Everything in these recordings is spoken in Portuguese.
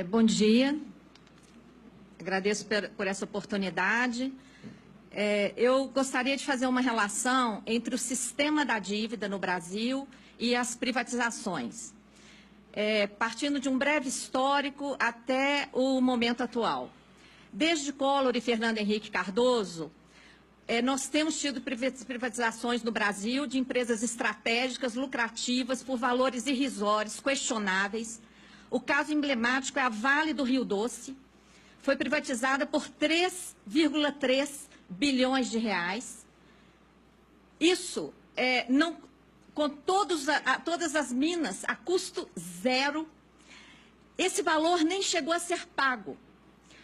Bom dia, agradeço por essa oportunidade. Eu gostaria de fazer uma relação entre o sistema da dívida no Brasil e as privatizações, partindo de um breve histórico até o momento atual. Desde Collor e Fernando Henrique Cardoso, nós temos tido privatizações no Brasil de empresas estratégicas, lucrativas, por valores irrisórios, questionáveis. O caso emblemático é a Vale do Rio Doce, foi privatizada por 3,3 bilhões de reais. Isso, com todas as minas, a custo zero. Esse valor nem chegou a ser pago.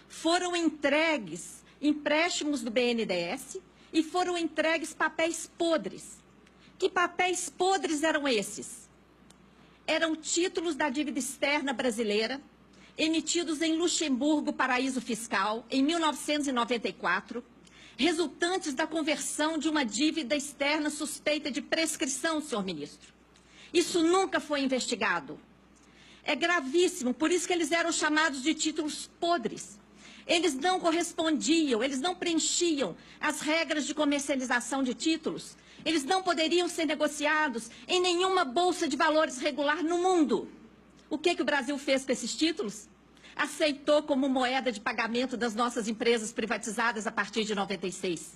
Foram entregues empréstimos do BNDES e foram entregues papéis podres. Que papéis podres eram esses? Eram títulos da dívida externa brasileira, emitidos em Luxemburgo, paraíso fiscal, em 1994, resultantes da conversão de uma dívida externa suspeita de prescrição, senhor ministro. Isso nunca foi investigado. É gravíssimo, por isso que eles eram chamados de títulos podres. Eles não correspondiam, eles não preenchiam as regras de comercialização de títulos. Eles não poderiam ser negociados em nenhuma bolsa de valores regular no mundo. O que o Brasil fez com esses títulos? Aceitou como moeda de pagamento das nossas empresas privatizadas a partir de 96.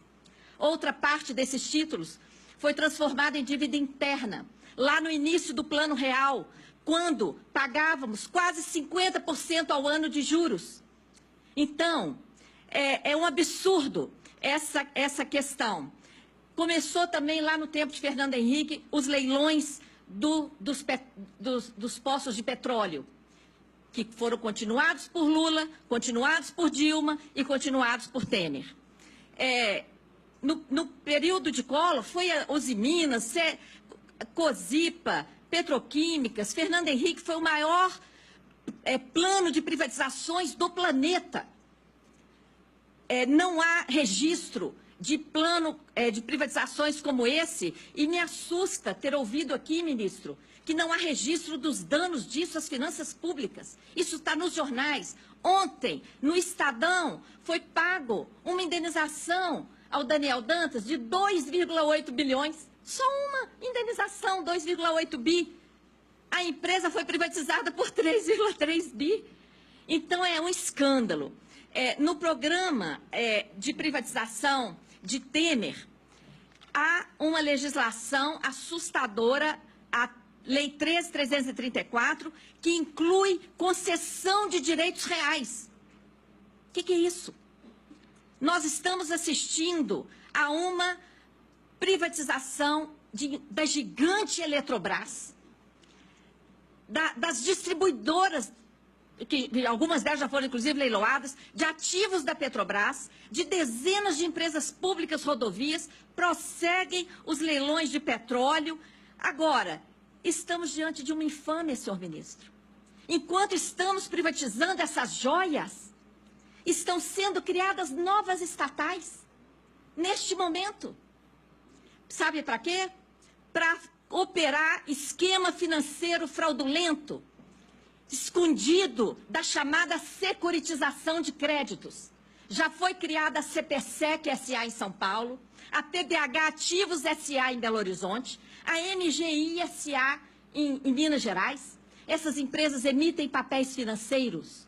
Outra parte desses títulos foi transformada em dívida interna, lá no início do Plano Real, quando pagávamos quase 50% ao ano de juros. Então, é um absurdo essa questão. Começou também lá no tempo de Fernando Henrique os leilões dos poços de petróleo, que foram continuados por Lula, continuados por Dilma e continuados por Temer. No período de Collor, foi Usiminas, Cosipa, Petroquímicas. Fernando Henrique foi o maior plano de privatizações do planeta. Não há registro de plano de privatizações como esse, e me assusta ter ouvido aqui, ministro, que não há registro dos danos disso às finanças públicas. Isso está nos jornais. Ontem, no Estadão, foi pago uma indenização ao Daniel Dantas de 2,8 bilhões. Só uma indenização, 2,8 bi. A empresa foi privatizada por 3,3 bi. Então, é um escândalo. No programa de privatização de Temer, há uma legislação assustadora, a Lei 13.334, que inclui concessão de direitos reais. O que é isso? Nós estamos assistindo a uma privatização da gigante Eletrobras, das distribuidoras, que algumas delas já foram, inclusive, leiloadas, de ativos da Petrobras, de dezenas de empresas públicas rodovias, prosseguem os leilões de petróleo. Agora, estamos diante de uma infâmia, senhor ministro. Enquanto estamos privatizando essas joias, estão sendo criadas novas estatais, neste momento. Sabe para quê? Para operar esquema financeiro fraudulento, escondido da chamada securitização de créditos. Já foi criada a CPSEC S.A. em São Paulo, a PBH Ativos S.A. em Belo Horizonte, a MGI S.A. em Minas Gerais. Essas empresas emitem papéis financeiros.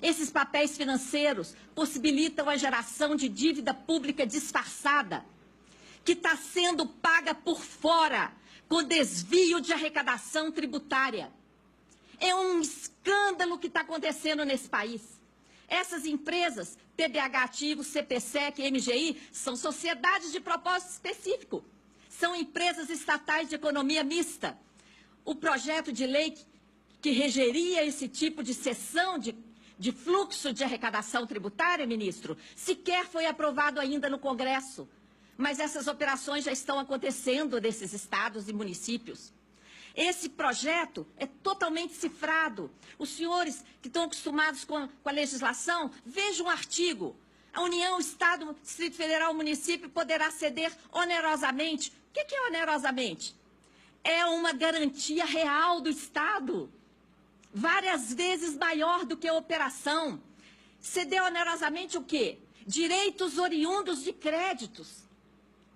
Esses papéis financeiros possibilitam a geração de dívida pública disfarçada, que está sendo paga por fora, com desvio de arrecadação tributária. É um escândalo que está acontecendo nesse país. Essas empresas, PBH Ativos, CPSEC, MGI, são sociedades de propósito específico. São empresas estatais de economia mista. O projeto de lei que regeria esse tipo de cessão de fluxo de arrecadação tributária, ministro, sequer foi aprovado ainda no Congresso. Mas essas operações já estão acontecendo nesses estados e municípios. Esse projeto é totalmente cifrado. Os senhores que estão acostumados com a legislação, vejam um artigo. A União, Estado, Distrito Federal, Município poderá ceder onerosamente. O que é onerosamente? É uma garantia real do Estado. várias vezes maior do que a operação. Cedeu onerosamente o quê? Direitos oriundos de créditos,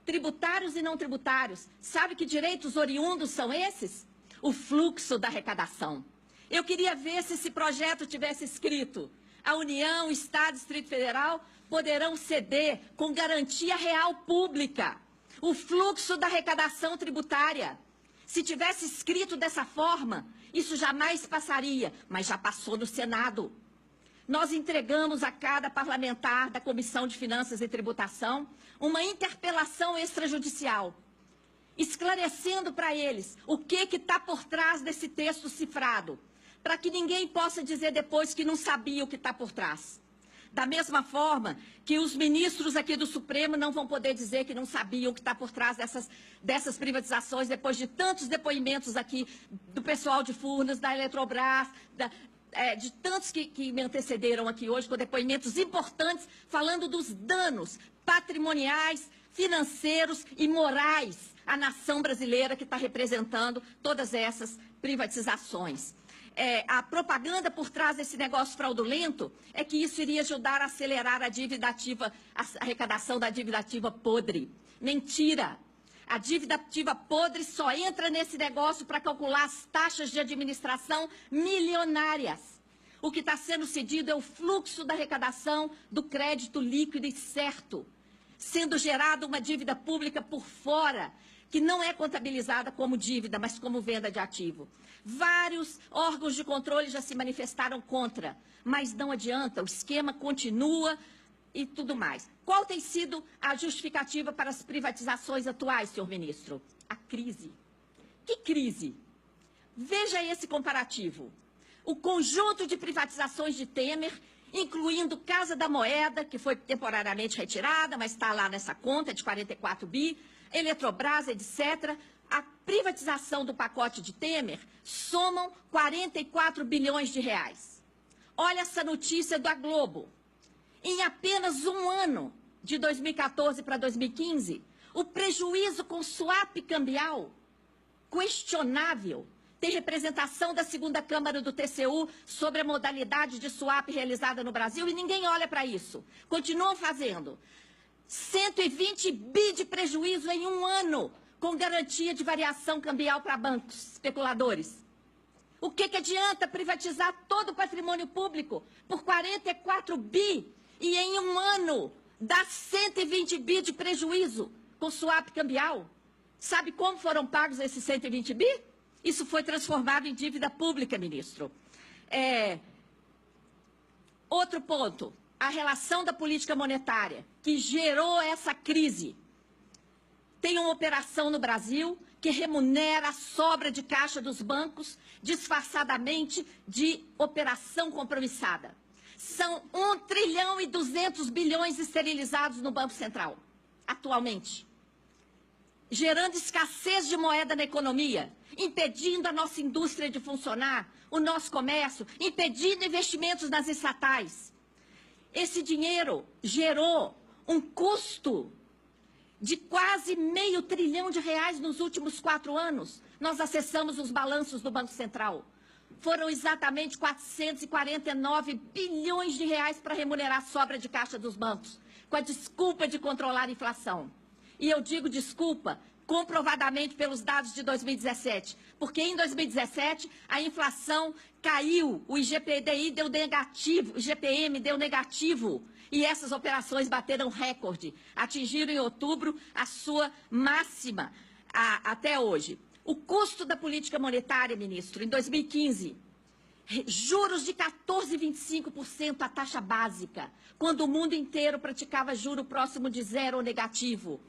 tributários e não tributários. Sabe que direitos oriundos são esses? O fluxo da arrecadação. Eu queria ver se esse projeto tivesse escrito: a União, o Estado, Distrito Federal poderão ceder com garantia real pública o fluxo da arrecadação tributária. Se tivesse escrito dessa forma, isso jamais passaria, mas já passou no Senado. Nós entregamos a cada parlamentar da Comissão de Finanças e Tributação uma interpelação extrajudicial, esclarecendo para eles o que está por trás desse texto cifrado, para que ninguém possa dizer depois que não sabia o que está por trás. Da mesma forma que os ministros aqui do Supremo não vão poder dizer que não sabiam o que está por trás dessas privatizações, depois de tantos depoimentos aqui do pessoal de Furnas, da Eletrobras, de tantos que me antecederam aqui hoje, com depoimentos importantes, falando dos danos patrimoniais, financeiros e morais à nação brasileira que está representando todas essas privatizações. A propaganda por trás desse negócio fraudulento é que isso iria ajudar a acelerar a dívida ativa, a arrecadação da dívida ativa podre. Mentira! A dívida ativa podre só entra nesse negócio para calcular as taxas de administração milionárias. O que está sendo cedido é o fluxo da arrecadação do crédito líquido e certo, sendo gerada uma dívida pública por fora, que não é contabilizada como dívida, mas como venda de ativo. Vários órgãos de controle já se manifestaram contra, mas não adianta, o esquema continua e tudo mais. Qual tem sido a justificativa para as privatizações atuais, senhor ministro? A crise. Que crise? Veja esse comparativo. O conjunto de privatizações de Temer, incluindo Casa da Moeda, que foi temporariamente retirada, mas está lá nessa conta de 44 bi, Eletrobras, etc., a privatização do pacote de Temer somam 44 bilhões de reais. Olha essa notícia da Globo. Em apenas um ano, de 2014 para 2015, o prejuízo com swap cambial, questionável, tem representação da segunda Câmara do TCU sobre a modalidade de swap realizada no Brasil e ninguém olha para isso. Continuam fazendo. 120 bi de prejuízo em um ano, com garantia de variação cambial para bancos especuladores. O que adianta privatizar todo o patrimônio público por 44 bi e em um ano dá 120 bi de prejuízo com swap cambial? Sabe como foram pagos esses 120 bi? Isso foi transformado em dívida pública, ministro. Outro ponto. A relação da política monetária, que gerou essa crise. Tem uma operação no Brasil que remunera a sobra de caixa dos bancos, disfarçadamente de operação compromissada. São 1 trilhão e 200 bilhões esterilizados no Banco Central, atualmente. Gerando escassez de moeda na economia, impedindo a nossa indústria de funcionar, o nosso comércio, impedindo investimentos nas estatais. Esse dinheiro gerou um custo de quase R$500 bilhão nos últimos 4 anos. Nós acessamos os balanços do Banco Central. Foram exatamente 449 bilhões de reais para remunerar a sobra de caixa dos bancos, com a desculpa de controlar a inflação. E eu digo desculpa comprovadamente pelos dados de 2017, porque em 2017 a inflação caiu, o IGPDI deu negativo, o IGPM deu negativo, e essas operações bateram recorde, atingiram em outubro a sua máxima até hoje. O custo da política monetária, ministro, em 2015, juros de 14,25% a taxa básica, quando o mundo inteiro praticava juro próximo de zero ou negativo.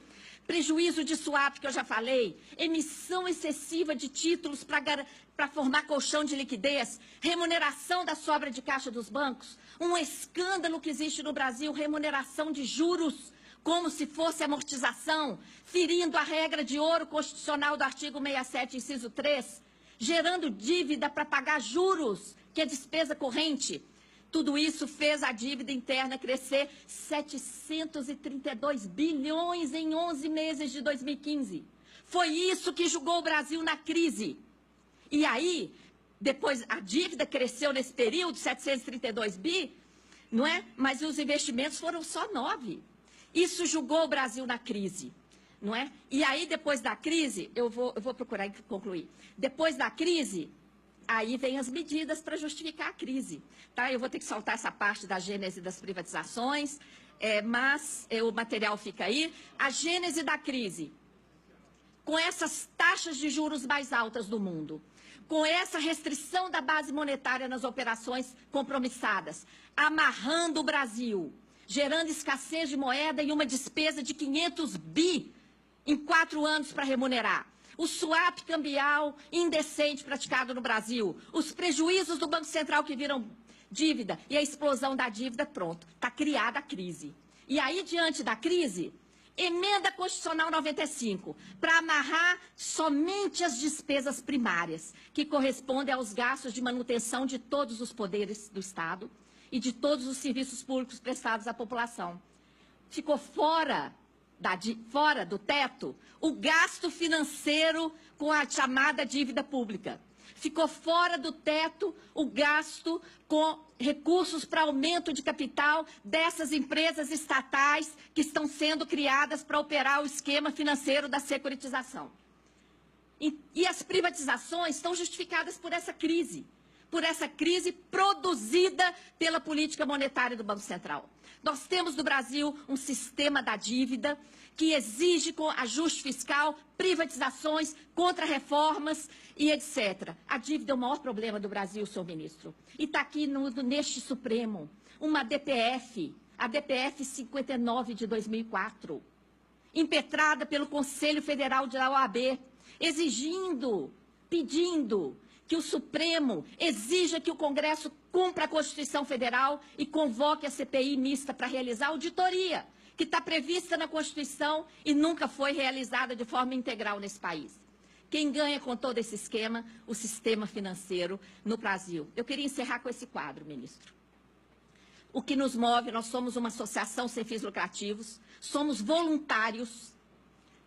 Prejuízo de swap, que eu já falei, emissão excessiva de títulos para formar colchão de liquidez, remuneração da sobra de caixa dos bancos, um escândalo que existe no Brasil, remuneração de juros, como se fosse amortização, ferindo a regra de ouro constitucional do artigo 67, inciso 3, gerando dívida para pagar juros, que é despesa corrente. Tudo isso fez a dívida interna crescer 732 bilhões em 11 meses de 2015. Foi isso que jogou o Brasil na crise. E aí, Depois, a dívida cresceu nesse período, 732 bi, não é? Mas os investimentos foram só 9. Isso jogou o Brasil na crise, não é? E aí, depois da crise, eu vou procurar concluir. Depois da crise, aí vem as medidas para justificar a crise. Tá? Eu vou ter que soltar essa parte da gênese das privatizações, mas o material fica aí. A gênese da crise, com essas taxas de juros mais altas do mundo, com essa restrição da base monetária nas operações compromissadas, amarrando o Brasil, gerando escassez de moeda e uma despesa de 500 bi em 4 anos para remunerar. O swap cambial indecente praticado no Brasil, os prejuízos do Banco Central que viram dívida e a explosão da dívida, pronto, está criada a crise. E aí, diante da crise, emenda constitucional 95, para amarrar somente as despesas primárias, que correspondem aos gastos de manutenção de todos os poderes do Estado e de todos os serviços públicos prestados à população. Ficou fora do teto o gasto financeiro com a chamada dívida pública. Ficou fora do teto o gasto com recursos para aumento de capital dessas empresas estatais que estão sendo criadas para operar o esquema financeiro da securitização. E as privatizações estão justificadas por essa crise produzida pela política monetária do Banco Central. Nós temos no Brasil um sistema da dívida que exige com ajuste fiscal, privatizações, contra-reformas e etc. A dívida é o maior problema do Brasil, senhor ministro. E está aqui neste Supremo uma DPF, a DPF 59 de 2004, impetrada pelo Conselho Federal da OAB, pedindo que o Supremo exija que o Congresso cumpra a Constituição Federal e convoque a CPI mista para realizar auditoria, que está prevista na Constituição e nunca foi realizada de forma integral nesse país. Quem ganha com todo esse esquema? O sistema financeiro no Brasil. Eu queria encerrar com esse quadro, ministro. O que nos move, nós somos uma associação sem fins lucrativos, somos voluntários,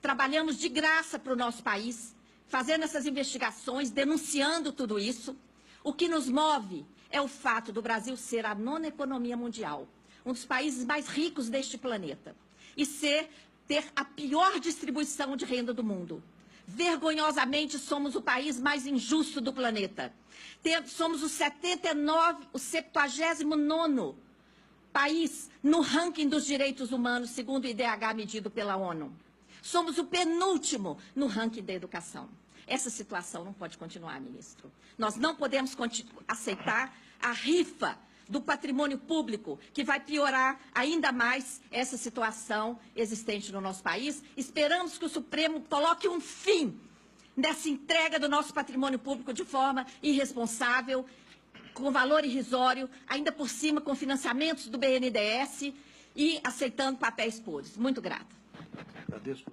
trabalhamos de graça para o nosso país, fazendo essas investigações, denunciando tudo isso. O que nos move é o fato do Brasil ser a 9ª economia mundial, um dos países mais ricos deste planeta, e ter a pior distribuição de renda do mundo. Vergonhosamente, somos o país mais injusto do planeta. Somos o 79º país no ranking dos direitos humanos, segundo o IDH medido pela ONU. Somos o penúltimo no ranking da educação. Essa situação não pode continuar, ministro. Nós não podemos aceitar a rifa do patrimônio público, que vai piorar ainda mais essa situação existente no nosso país. Esperamos que o Supremo coloque um fim nessa entrega do nosso patrimônio público de forma irresponsável, com valor irrisório, ainda por cima com financiamentos do BNDES e aceitando papéis podres. Muito grata. Agradeço.